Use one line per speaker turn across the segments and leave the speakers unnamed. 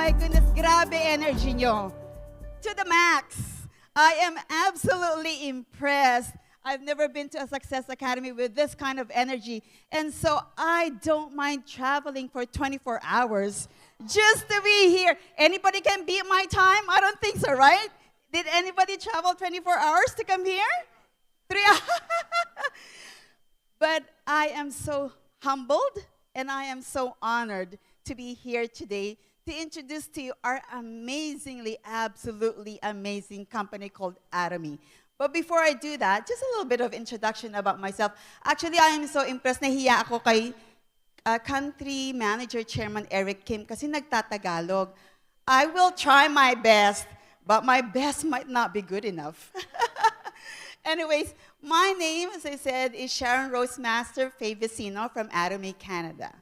my goodness, grabe energy nyo. To the max. I am absolutely impressed. I've never been to a Success Academy with this kind of energy. And so I don't mind traveling for 24 hours just to be here. Anybody can beat my time? I don't think so, right? Did anybody travel 24 hours to come here? 3 hours? But I am so humbled and I am so honored to be here today to introduce to you our amazingly, absolutely amazing company called Atomy. But before I do that, just a little bit of introduction about myself. Actually, I am so impressed. Nahiya ako kay Country Manager Chairman Eric Kim kasi nagtatagalog. I will try my best, but my best might not be good enough. Anyways, my name, as I said, is Sharon Rose Master Faye Vecino from Atomy, Canada.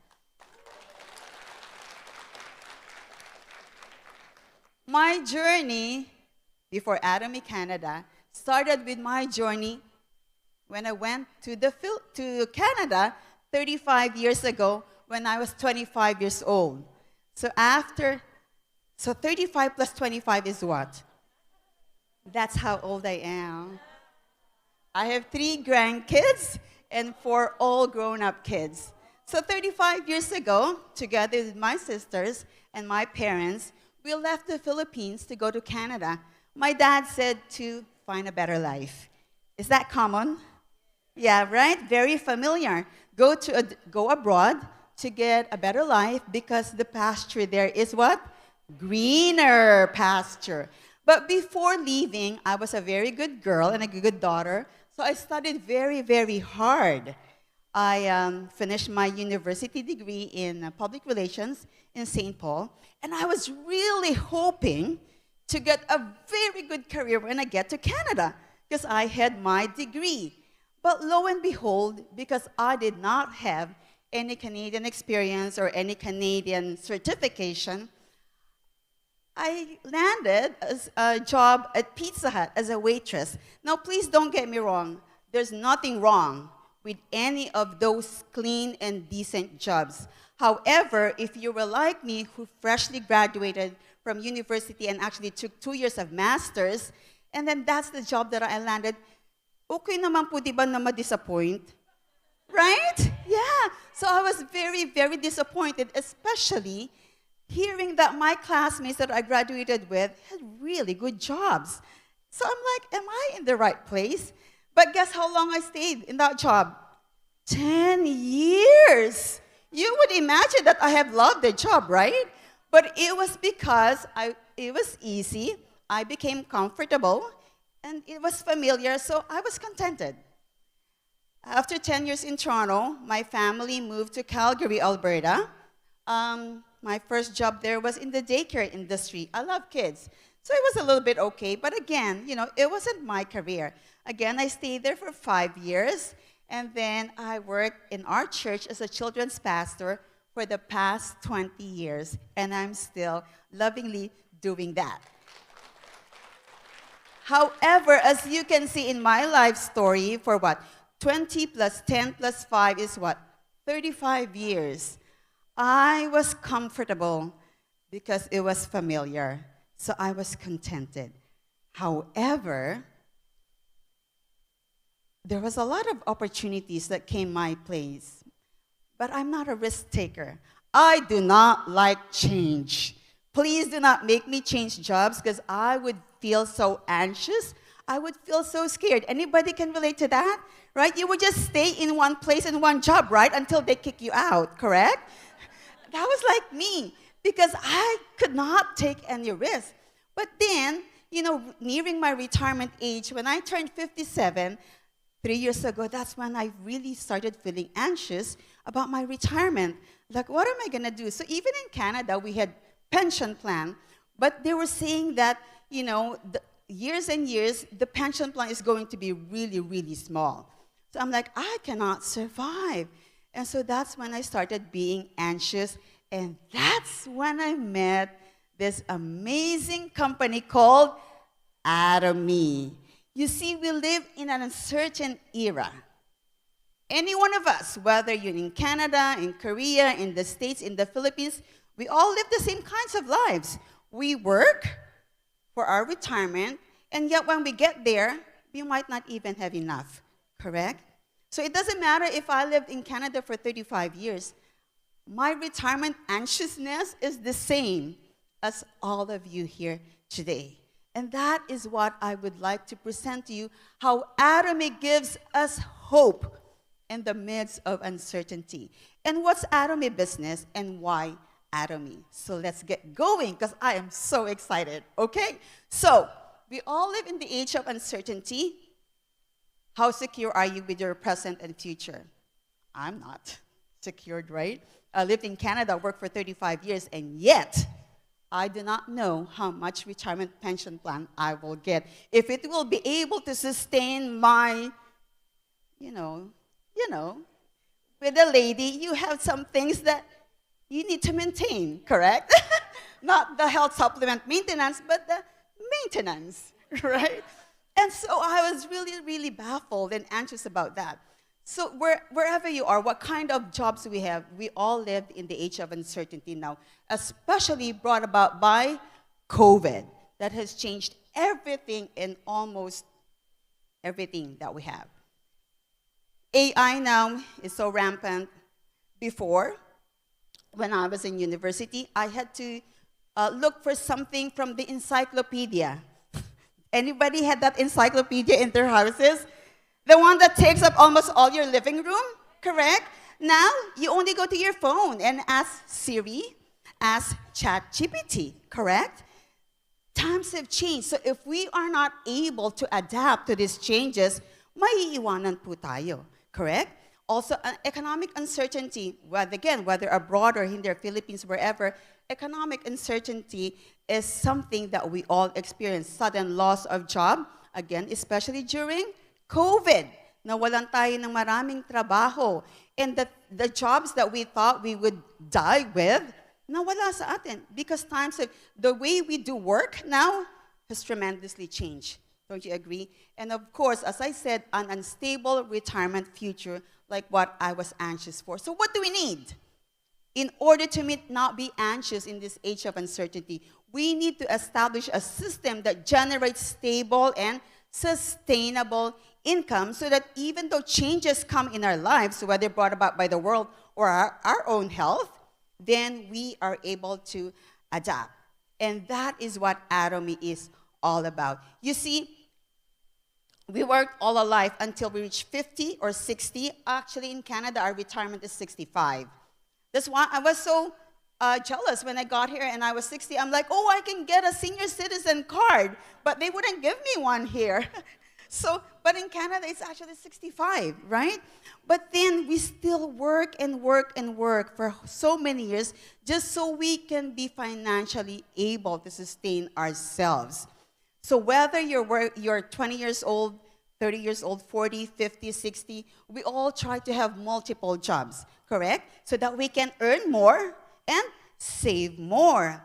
My journey before Atomy, Canada, started with my journey when I went to Canada 35 years ago when I was 25 years old. So 35 plus 25 is what? That's how old I am. I have 3 grandkids and 4 all grown-up kids. So 35 years ago, together with my sisters and my parents, we left the Philippines to go to Canada. My dad said to find a better life. Is that common? Yeah, right? Very familiar. Go abroad to get a better life because the pasture there is what? Greener pasture. But before leaving, I was a very good girl and a good daughter, so I studied very, very hard. I finished my university degree in public relations in St. Paul, and I was really hoping to get a very good career when I get to Canada because I had my degree. But lo and behold, because I did not have any Canadian experience or any Canadian certification, I landed a job at Pizza Hut as a waitress. Now, please don't get me wrong. There's nothing wrong with any of those clean and decent jobs. However, if you were like me, who freshly graduated from university and actually took 2 years of master's, and then that's the job that I landed, okay naman po, di ba, na ma-disappoint? Right? Yeah. So I was very, very disappointed, especially hearing that my classmates that I graduated with had really good jobs. So I'm like, am I in the right place? But guess how long I stayed in that job? 10 years. You would imagine that I have loved the job, right? But it was because it was easy, I became comfortable, and it was familiar, so I was contented. After 10 years in Toronto, my family moved to Calgary, Alberta. My first job there was in the daycare industry. I love kids, so it was a little bit okay, but again, it wasn't my career. Again, I stayed there for 5 years, and then I worked in our church as a children's pastor for the past 20 years, and I'm still lovingly doing that. However, as you can see in my life story, for what? 20 plus 10 plus 5 is what? 35 years. I was comfortable because it was familiar, so I was contented. However, there was a lot of opportunities that came my place, but I'm not a risk taker. I do not like change. Please do not make me change jobs because I would feel so anxious. I would feel so scared. Anybody can relate to that, right? You would just stay in one place and one job, right, until they kick you out, correct? That was like me because I could not take any risk. But then, nearing my retirement age, when I turned 57, 3 years ago, that's when I really started feeling anxious about my retirement. Like, what am I going to do? So even in Canada, we had pension plan, but they were saying that, years and years, the pension plan is going to be really, really small. So I'm like, I cannot survive. And so that's when I started being anxious, and that's when I met this amazing company called Atomy. You see, we live in an uncertain era. Any one of us, whether you're in Canada, in Korea, in the States, in the Philippines, We all live the same kinds of lives. We work for our retirement, and yet when we get there, we might not even have enough, correct? So it doesn't matter if I lived in Canada for 35 years, my retirement anxiousness is the same as all of you here today. And that is what I would like to present to you, how Atomy gives us hope in the midst of uncertainty. And what's Atomy business and why Atomy? So let's get going because I am so excited, okay? So we all live in the age of uncertainty. How secure are you with your present and future? I'm not secured, right? I lived in Canada, worked for 35 years, and yet I do not know how much retirement pension plan I will get. If it will be able to sustain my, you know, with a lady, you have some things that you need to maintain, correct? Not the health supplement maintenance, but the maintenance, right? And so I was really, really baffled and anxious about that. So wherever you are, what kind of jobs we have, we all lived in the age of uncertainty now, especially brought about by COVID. That has changed everything and almost everything that we have. AI now is so rampant. Before, when I was in university, I had to look for something from the encyclopedia. Anybody had that encyclopedia in their houses? The one that takes up almost all your living room, correct? Now, you only go to your phone and ask Siri, ask ChatGPT, correct? Times have changed. So if we are not able to adapt to these changes, maiiwanan po tayo, correct? Also, economic uncertainty, whether abroad or in the Philippines, wherever, economic uncertainty is something that we all experience. Sudden loss of job, again, especially during COVID. Nawalan tayo ng maraming trabaho. And the jobs that we thought we would die with, nawala sa atin. Because the way we do work now has tremendously changed. Don't you agree? And of course, as I said, an unstable retirement future like what I was anxious for. So what do we need? In order to not be anxious in this age of uncertainty, we need to establish a system that generates stable and sustainable income so that even though changes come in our lives, whether brought about by the world or our own health, then we are able to adapt. And that is what Atomy is all about. You see, we worked all our life until we reach 50 or 60. Actually, in Canada, our retirement is 65. That's why I was so jealous when I got here and I was 60. I'm like, oh, I can get a senior citizen card, but they wouldn't give me one here. But in Canada, it's actually 65, right? But then we still work and work and work for so many years just so we can be financially able to sustain ourselves. So whether you're 20 years old, 30 years old, 40, 50, 60, we all try to have multiple jobs, correct? So that we can earn more and save more.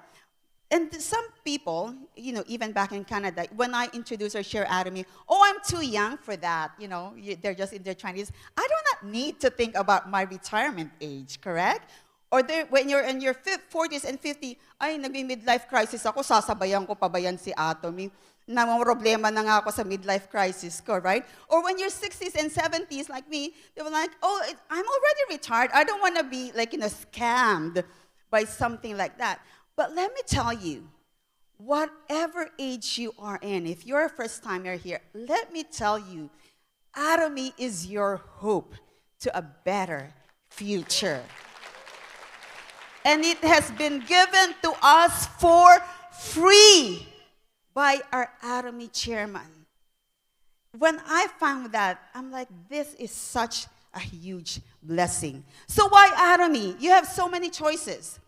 And some people, even back in Canada, when I introduce or share Atomy, oh, I'm too young for that. They're just in their 20s. I do not need to think about my retirement age, correct? Or when you're in your 40s and 50, ay, nag-midlife crisis ako, sasabayan ko pa ba yan si Atomy? Problema na nga ako sa midlife crisis ko, right? Or when you're 60s and 70s like me, they were like, oh, I'm already retired. I don't want to be scammed by something like that. But let me tell you, whatever age you are in, if you're a first-timer here, let me tell you, Atomy is your hope to a better future. And it has been given to us for free by our Atomy chairman. When I found that, I'm like, this is such a huge blessing. So why Atomy? You have so many choices.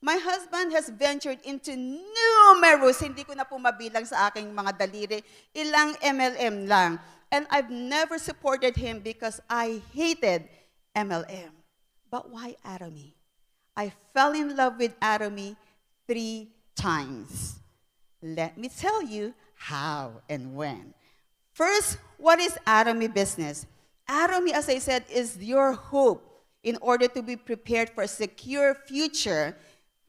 My husband has ventured into numerous, hindi ko na po mabilang sa aking mga daliri, ilang MLM lang. And I've never supported him because I hated MLM. But why Atomy? I fell in love with Atomy 3 times. Let me tell you how and when. First, what is Atomy business? Atomy, as I said, is your hope in order to be prepared for a secure future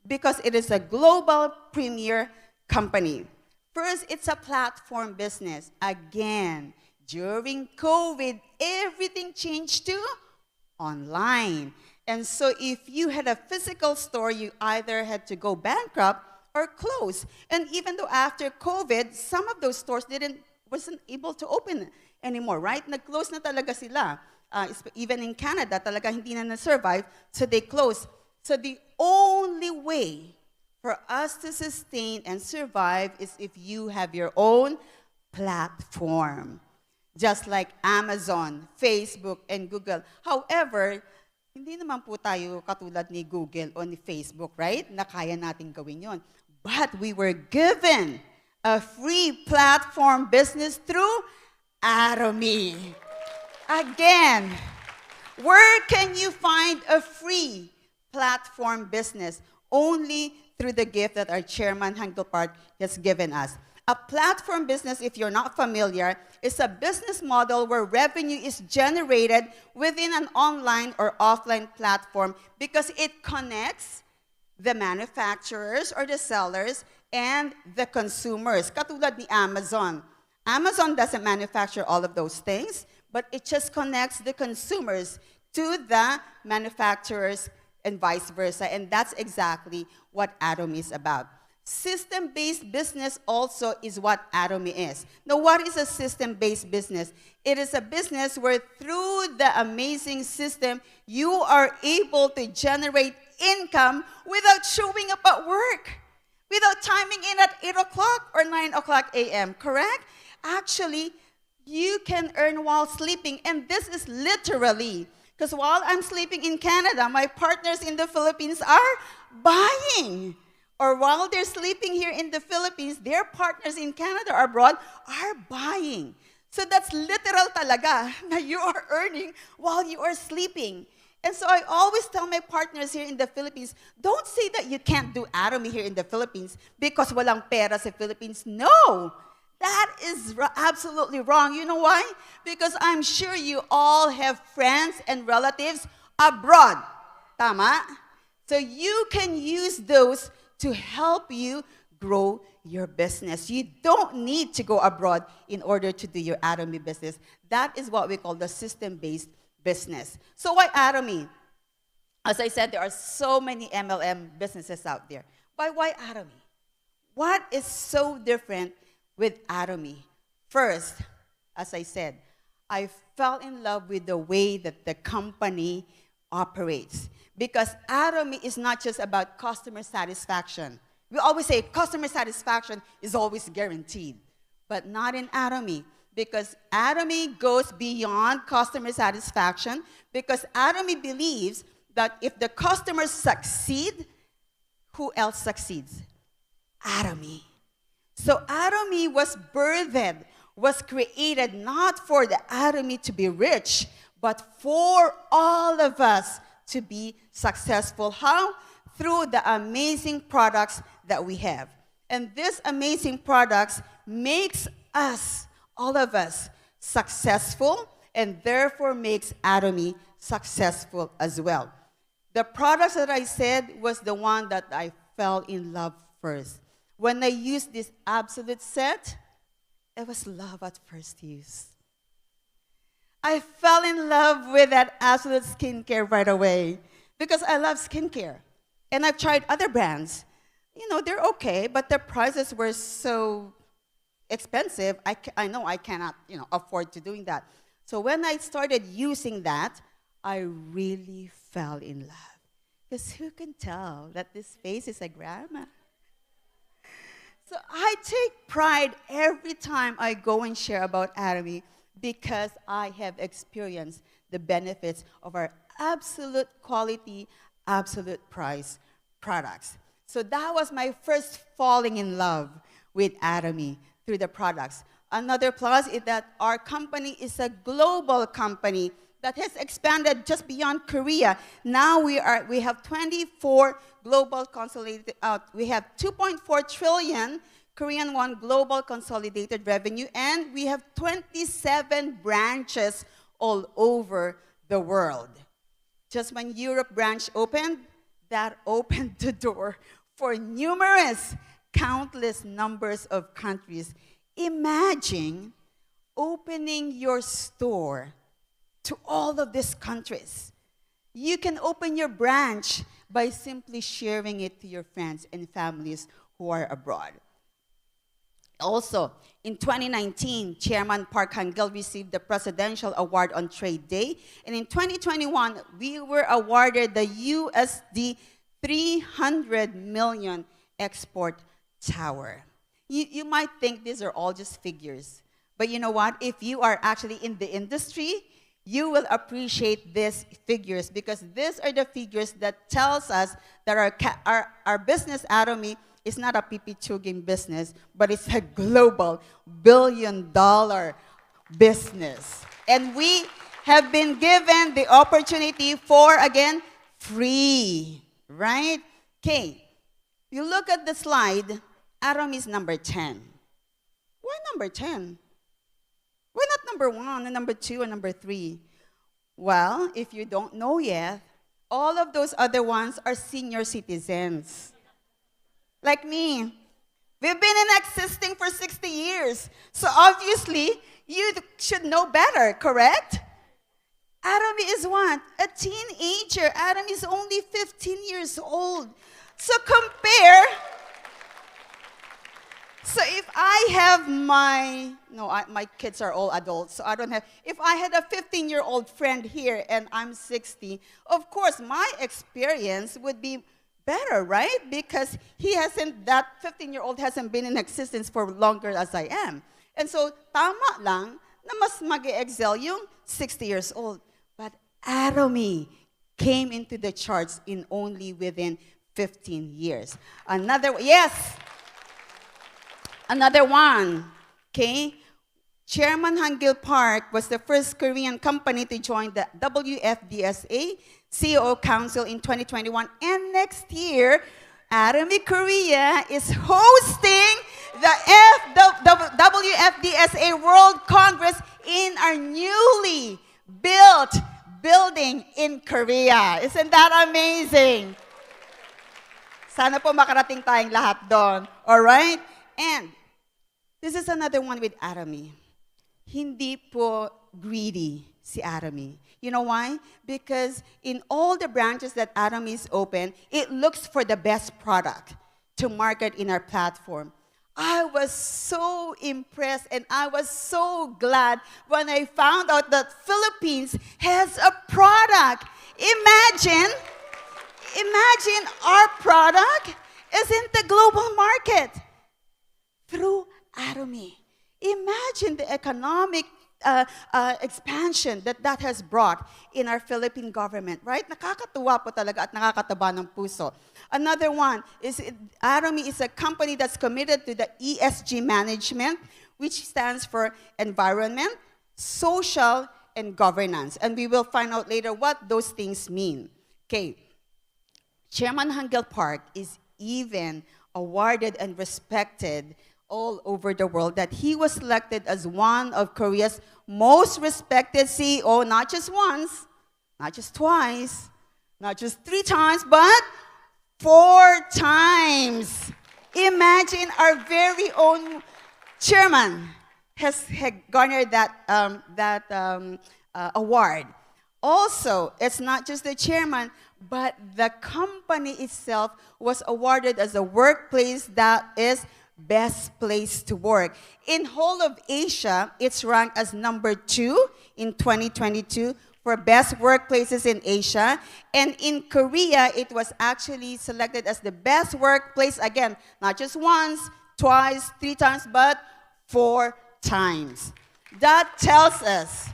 because it is a global premier company. First, it's a platform business. Again, during COVID, everything changed to online. And so if you had a physical store, you either had to go bankrupt or close. And even though after COVID, some of those stores wasn't able to open anymore, right? Nag-close na talaga sila. Even in Canada, talaga hindi na na-survive, so they closed. So the only way for us to sustain and survive is if you have your own platform. Just like Amazon, Facebook, and Google. However, hindi naman po tayo katulad ni Google o ni Facebook, right? Na kaya natin gawin yon. But we were given a free platform business through Atomy. Again, where can you find a free platform business? Only through the gift that our chairman, Hangelpart, has given us. A platform business, if you're not familiar, is a business model where revenue is generated within an online or offline platform because it connects the manufacturers or the sellers and the consumers. Katulad ni Amazon. Amazon doesn't manufacture all of those things, but it just connects the consumers to the manufacturers and vice versa. And that's exactly what Atomy is about. System-based business also is what Atomy is. Now, what is a system-based business? It is a business where through the amazing system, you are able to generate income without showing up at work, without timing in at 8 o'clock or 9 o'clock a.m., correct? Actually, you can earn while sleeping, and this is literally, because while I'm sleeping in Canada, my partners in the Philippines are buying. Or while they're sleeping here in the Philippines, their partners in Canada or abroad are buying. So that's literal talaga na you are earning while you are sleeping. And so I always tell my partners here in the Philippines, don't say that you can't do Atomy here in the Philippines because walang pera sa Philippines. No! That is absolutely wrong. You know why? Because I'm sure you all have friends and relatives abroad. Tama? So you can use those to help you grow your business. You don't need to go abroad in order to do your Atomy business. That is what we call the system-based business. So why Atomy? As I said, there are so many MLM businesses out there. But why Atomy? What is so different with Atomy? First, as I said, I fell in love with the way that the company operates. Because Atomy is not just about customer satisfaction. We always say customer satisfaction is always guaranteed, but not in Atomy. Because Atomy goes beyond customer satisfaction, because Atomy believes that if the customers succeed, who else succeeds? Atomy. So Atomy was birthed, was created not for the Atomy to be rich, but for all of us to be successful. How? Through the amazing products that we have. And these amazing products makes us, all of us, successful, and therefore makes Atomy successful as well. The products that I said was the one that I fell in love first. When I used this absolute set, it was love at first use. I fell in love with that absolute skincare right away because I love skincare. And I've tried other brands. You know, they're okay, but their prices were so expensive, I know I cannot, afford to doing that. So when I started using that, I really fell in love. Because who can tell that this face is a grandma? So I take pride every time I go and share about Atomy because I have experienced the benefits of our absolute quality, absolute price products. So that was my first falling in love with Atomy through the products. Another plus is that our company is a global company that has expanded just beyond Korea. Now we have 24 global consolidated, we have 2.4 trillion Korean won global consolidated revenue, and we have 27 branches all over the world. Just when Europe branch opened, that opened the door for numerous, countless numbers of countries. Imagine opening your store to all of these countries. You can open your branch by simply sharing it to your friends and families who are abroad. Also, in 2019, Chairman Park Hang-gil received the Presidential Award on Trade Day. And in 2021, we were awarded the USD 300 million export tower. You might think these are all just figures. But you know what? If you are actually in the industry, you will appreciate these figures, because these are the figures that tells us that our business, Atomy, is not a PP2 game business, but it's a global billion-dollar business. And we have been given the opportunity for, again, free, right? Okay, you look at the slide, Atom is number 10. Why number 10? Why not number 1 and number 2 and number 3? Well, if you don't know yet, all of those other ones are senior citizens. Like me. We've been in existing for 60 years. So obviously, you should know better, correct? Adam is what? A teenager. Adam is only 15 years old. So compare. So if I have my kids are all adults, so I don't have, if I had a 15-year-old friend here and I'm 60, of course, my experience would be better, right? Because that 15-year-old hasn't been in existence for longer as I am. And so, tama lang na mas mag-excel yung 60 years old. But Atomy came into the charts in only within 15 years. Another one, okay? Chairman Hang-gil Park was the first Korean company to join the WFDSA CEO Council in 2021. And next year, Atomy Korea is hosting the WFDSA World Congress in our newly built building in Korea. Isn't that amazing? Sana po makarating tayong lahat doon. All right? And this is another one with Atomy. Hindi po greedy si Atomy. You know why? Because in all the branches that Atomy is open, it looks for the best product to market in our platform. I was so impressed and I was so glad when I found out that Philippines has a product. Imagine our product is in the global market through Atomy. Imagine the economic expansion that has brought in our Philippine government, right? Nakakatuwa po talaga at nakakataba ng puso. Another one is Atomy is a company that's committed to the ESG management, which stands for environment, social, and governance. And we will find out later what those things mean. Okay. Chairman Hang-gil Park is even awarded and respected all over the world, that he was selected as one of Korea's most respected CEO, not just once, not just twice, not just 3 times, but 4 times. Imagine our very own chairman has garnered that award. Also, it's not just the chairman, but the company itself was awarded as a workplace that is best place to work. In whole of Asia, it's ranked as number 2 in 2022 for best workplaces in Asia. And in Korea, it was actually selected as the best workplace, again, not just once, twice, 3 times, but 4 times. That tells us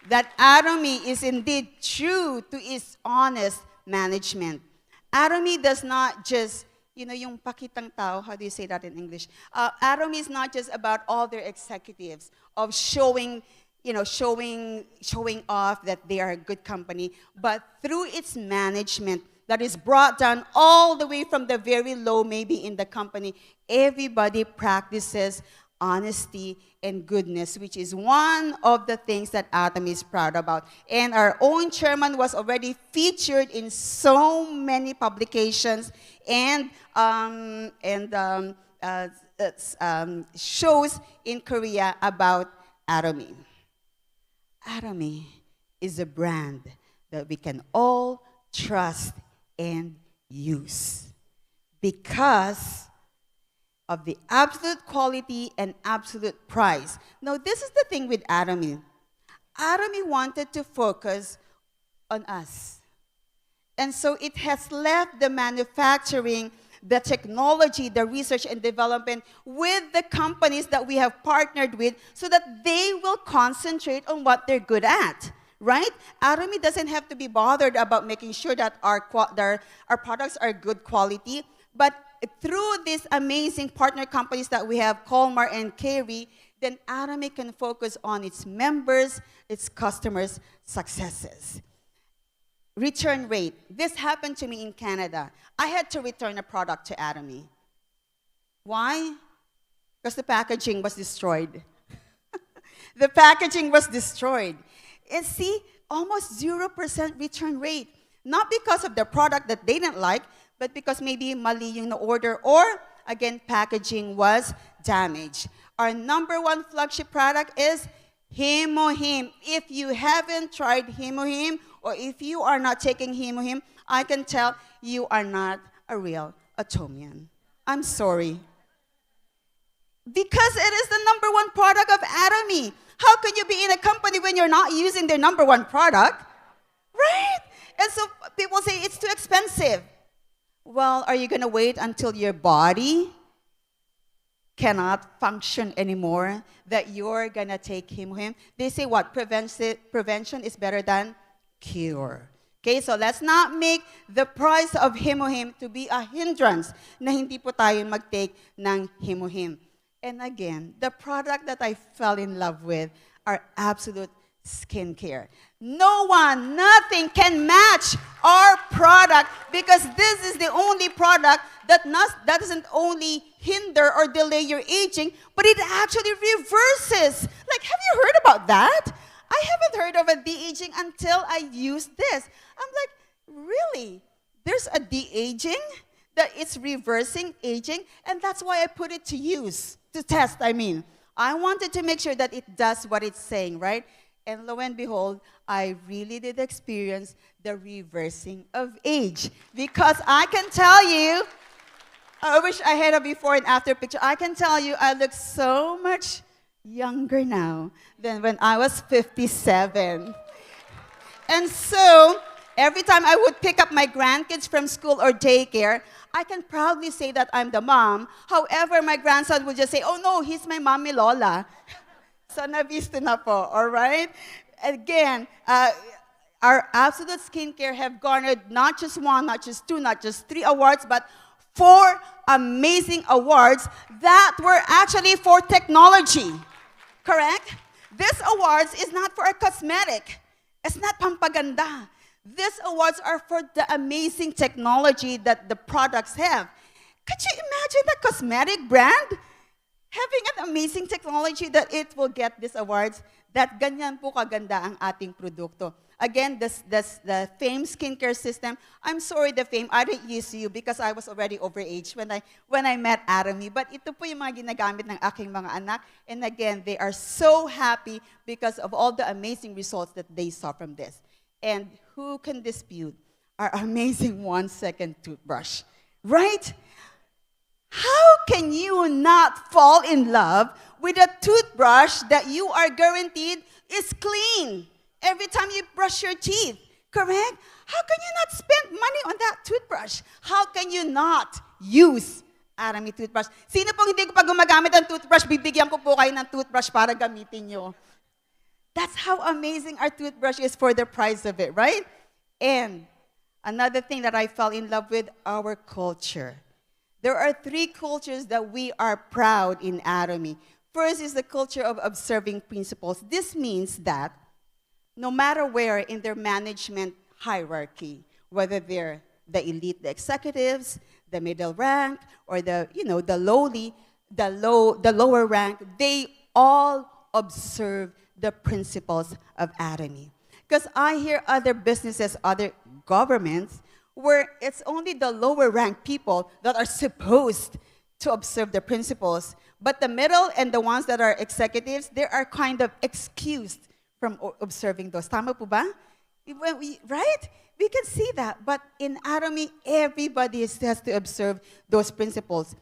that Atomy is indeed true to its honest management. Atomy does not just, yung pakitang tao, how do you say that in English? Atomy is not just about all their executives of showing off that they are a good company, but through its management that is brought down all the way from the very low, maybe in the company, everybody practices honesty, and goodness, which is one of the things that Atom is proud about. And our own chairman was already featured in so many publications and shows in Korea about Atomy. Atomy is a brand that we can all trust and use because of the absolute quality and absolute price. Now, this is the thing with Atomy. Atomy wanted to focus on us. And so it has left the manufacturing, the technology, the research and development with the companies that we have partnered with so that they will concentrate on what they're good at, right? Atomy doesn't have to be bothered about making sure that our products are good quality, but through these amazing partner companies that we have, Colmar and Carey, then Atomy can focus on its members, its customers' successes. Return rate. This happened to me in Canada. I had to return a product to Atomy. Why? Because the packaging was destroyed. The packaging was destroyed. And see, almost 0% return rate. Not because of the product that they didn't like, but because maybe mali yung na-order or, again, packaging was damaged. Our #1 flagship product is Himo-Him. If you haven't tried Himo-Him, or if you are not taking Himo-Him, I can tell you are not a real Atomian. I'm sorry. Because it is the #1 product of Atomy. How can you be in a company when you're not using their #1 product? Right? And so people say it's too expensive. Well, are you going to wait until your body cannot function anymore that you're going to take Himo-Him? They say what? Prevention is better than cure. Okay, so let's not make the price of Himo-Him to be a hindrance na hindi po tayo mag-take ng Himo-Him. And again, the product that I fell in love with are absolute skincare. No one, nothing can match our product because this is the only product that doesn't only hinder or delay your aging, but it actually reverses. Like, have you heard about that? I haven't heard of a de-aging until I used this. I'm like, really? There's a de-aging that it's reversing aging, and that's why I put it to use, to test, I mean. I wanted to make sure that it does what it's saying, right? And lo and behold, I really did experience the reversing of age. Because I can tell you, I wish I had a before and after picture. I can tell you I look so much younger now than when I was 57. And so, every time I would pick up my grandkids from school or daycare, I can proudly say that I'm the mom. However, my grandson would just say, oh no, he's my mommy Lola. So, nabisto na po, all right? Again, our absolute skincare have garnered not just 1, not just 2, not just 3 awards, but 4 amazing awards that were actually for technology. Correct? This awards is not for a cosmetic. It's not pampaganda. These awards are for the amazing technology that the products have. Could you imagine a cosmetic brand having an amazing technology that it will get these awards? That ganyan po kaganda ang ating produkto. Again, the Fame skincare system. I'm sorry, the Fame, I didn't use you because I was already overage when I met Atomy. But ito po yung mga ginagamit ng aking mga anak. And again, they are so happy because of all the amazing results that they saw from this. And who can dispute our amazing 1-second toothbrush, right? How can you not fall in love with a toothbrush that you are guaranteed is clean every time you brush your teeth, correct? How can you not spend money on that toothbrush? How can you not use Atomy toothbrush? Sino pong hindi ko pa gumagamit ng toothbrush, bibigyan ko po kayo ng toothbrush para gamitin nyo. That's how amazing our toothbrush is for the price of it, right? And another thing that I fell in love with, our culture. There are 3 cultures that we are proud in Atomy. First is the culture of observing principles. This means that no matter where in their management hierarchy, whether they're the elite, the executives, the middle rank, or the lowly, the lower rank, they all observe the principles of atomy. Because I hear other businesses, other governments, where it's only the lower ranked people that are supposed to observe the principles, but the middle and the ones that are executives, they are kind of excused from observing those. Tama po ba? Right? We can see that, but in atomy, everybody has to observe those principles.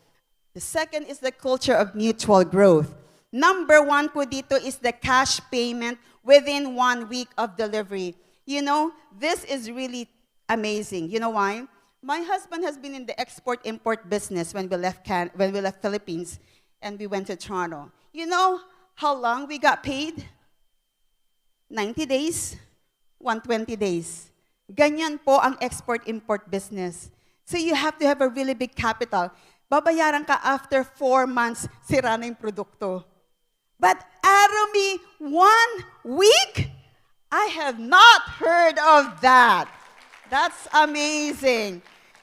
The second is the culture of mutual growth. Number one po dito is the cash payment within 1 week of delivery. You know, this is really amazing. You know why? My husband has been in the export-import business when we left Philippines and we went to Toronto. You know how long we got paid? 90 days, 120 days. Ganyan po ang export-import business. So you have to have a really big capital. Babayaran ka after 4 months, sira na yung produkto. But Atomy, 1 week? I have not heard of that. That's amazing.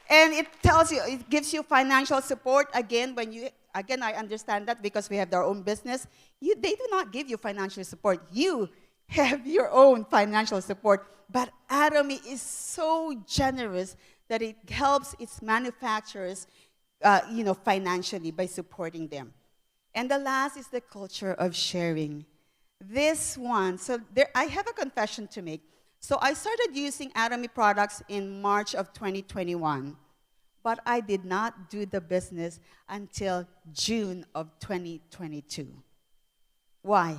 And it tells you, it gives you financial support. Again, I understand that because we have our own business. They do not give you financial support. You have your own financial support. But Atomy is so generous that it helps its manufacturers, financially by supporting them. And the last is the culture of sharing. This one, I have a confession to make. So I started using Atomy products in March of 2021, but I did not do the business until June of 2022. Why?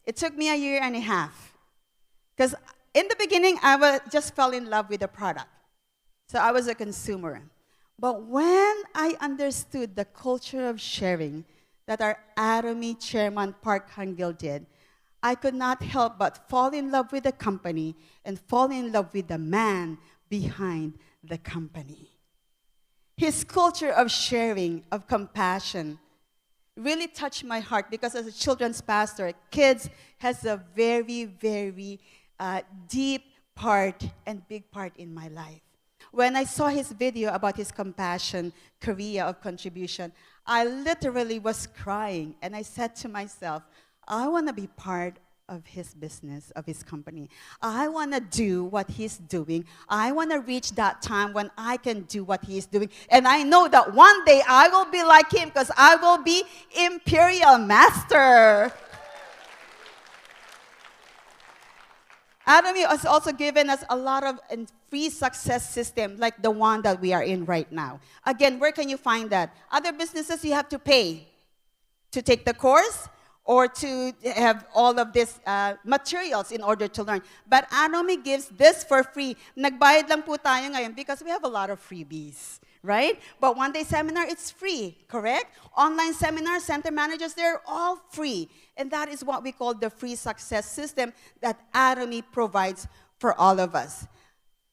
It took me a year and a half. Because in the beginning, I just fell in love with the product. So I was a consumer. But when I understood the culture of sharing that our Atomy chairman, Park Hangil, did, I could not help but fall in love with the company and fall in love with the man behind the company. His culture of sharing, of compassion, really touched my heart because as a children's pastor, kids has a very, very deep part and big part in my life. When I saw his video about his compassion, Korea of contribution, I literally was crying and I said to myself, I want to be part of his business, of his company. I want to do what he's doing. I want to reach that time when I can do what he's doing. And I know that one day I will be like him because I will be Imperial Master. Atomy has also given us a lot of free success system like the one that we are in right now. Again, where can you find that? Other businesses, you have to pay to take the course or to have all of these materials in order to learn. But Atomy gives this for free. Nagbayad lang po tayo ngayon because we have a lot of freebies, right? But one-day seminar, it's free, correct? Online seminars, center managers, they're all free. And that is what we call the free success system that Atomy provides for all of us.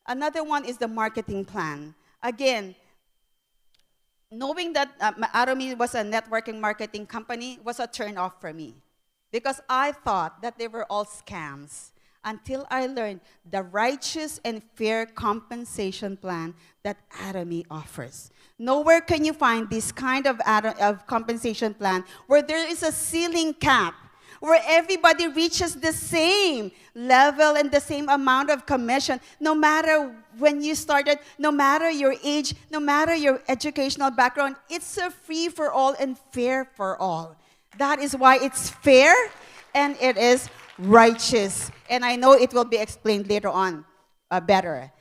Another one is the marketing plan. Again, knowing that Atomy was a networking marketing company was a turn-off for me because I thought that they were all scams until I learned the righteous and fair compensation plan that Atomy offers. Nowhere can you find this kind of compensation plan where there is a ceiling cap, where everybody reaches the same level and the same amount of commission, no matter when you started, no matter your age, no matter your educational background. It's a free for all and fair for all. That is why it's fair and it is righteous. And I know it will be explained later on better.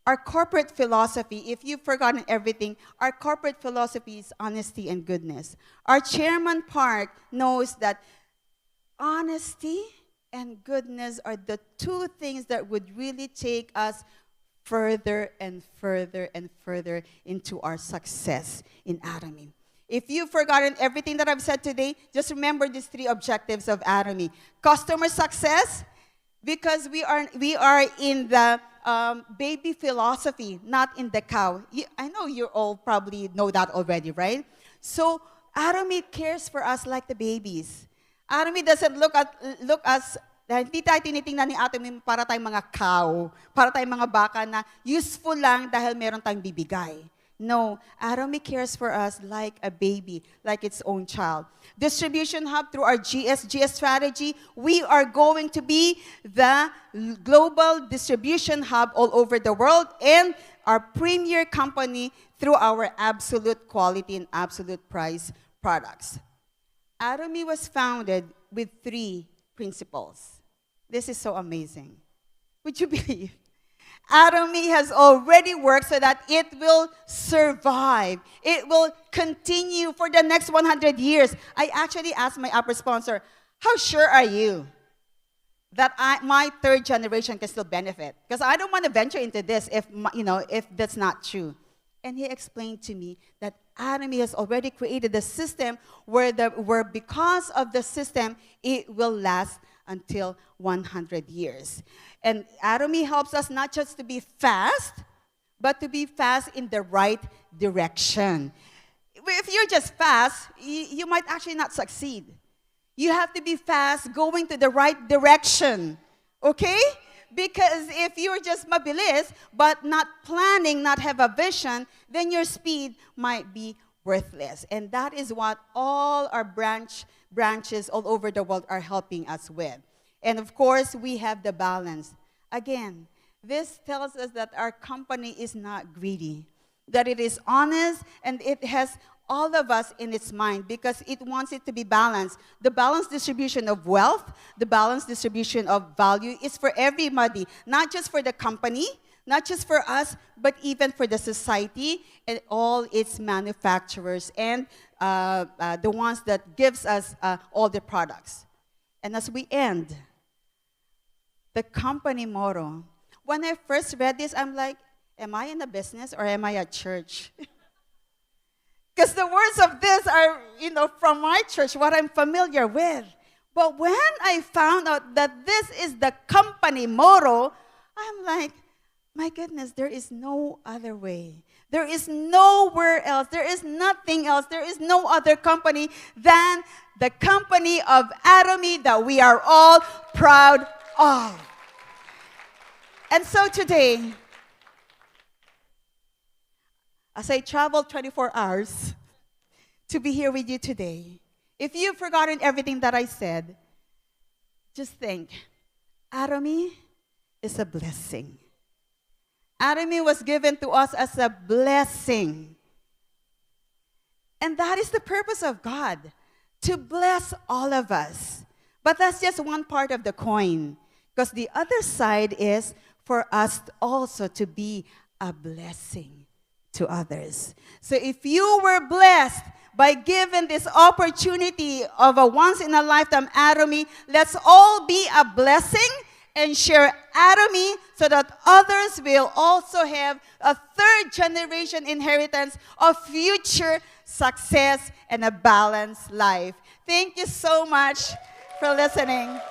Our corporate philosophy, if you've forgotten everything, our corporate philosophy is honesty and goodness. Our chairman, Park, knows that honesty and goodness are the two things that would really take us further and further and further into our success in Atomy. If you've forgotten everything that I've said today, just remember these three objectives of Atomy. Customer success, because we are in the baby philosophy, not in the cow. I know you all probably know that already, right? So Atomy cares for us like the babies. Atomy doesn't look us, hindi tayo tinitingnan ni Atomy para tayong mga cow, para tayong mga baka na useful lang dahil meron tayong bibigay. No, Atomy cares for us like a baby, like its own child. Distribution hub through our GS strategy, we are going to be the global distribution hub all over the world, and our premier company through our absolute quality and absolute price products. Atomy was founded with 3 principles. This is so amazing. Would you believe? Atomy has already worked so that it will survive. It will continue for the next 100 years. I actually asked my upper sponsor, how sure are you that my 3rd generation can still benefit? Because I don't want to venture into this if that's not true. And he explained to me that Atomy has already created a system where because of the system, it will last until 100 years. And Atomy helps us not just to be fast, but to be fast in the right direction. If you're just fast, you might actually not succeed. You have to be fast going to the right direction, okay? Because if you're just mabilis, but not planning, not have a vision, then your speed might be worthless. And that is what all our branches all over the world are helping us with. And of course, we have the balance. Again, this tells us that our company is not greedy, that it is honest, and it has all of us in its mind because it wants it to be balanced. The balanced distribution of wealth, the balanced distribution of value is for everybody, not just for the company, not just for us, but even for the society and all its manufacturers and the ones that gives us all the products. And as we end, the company motto. When I first read this, I'm like, am I in a business or am I at church? Because the words of this are, from my church, what I'm familiar with. But when I found out that this is the company motto, I'm like, my goodness, there is no other way. There is nowhere else. There is nothing else. There is no other company than the company of Atomy that we are all proud of. And so today, as I traveled 24 hours to be here with you today, if you've forgotten everything that I said, just think, Atomy is a blessing. Atomy was given to us as a blessing. And that is the purpose of God, to bless all of us. But that's just one part of the coin, because the other side is for us also to be a blessing to others. So if you were blessed by giving this opportunity of a once-in-a-lifetime Atomy, let's all be a blessing and share Atomy so that others will also have a 3rd generation inheritance of future success and a balanced life. Thank you so much for listening.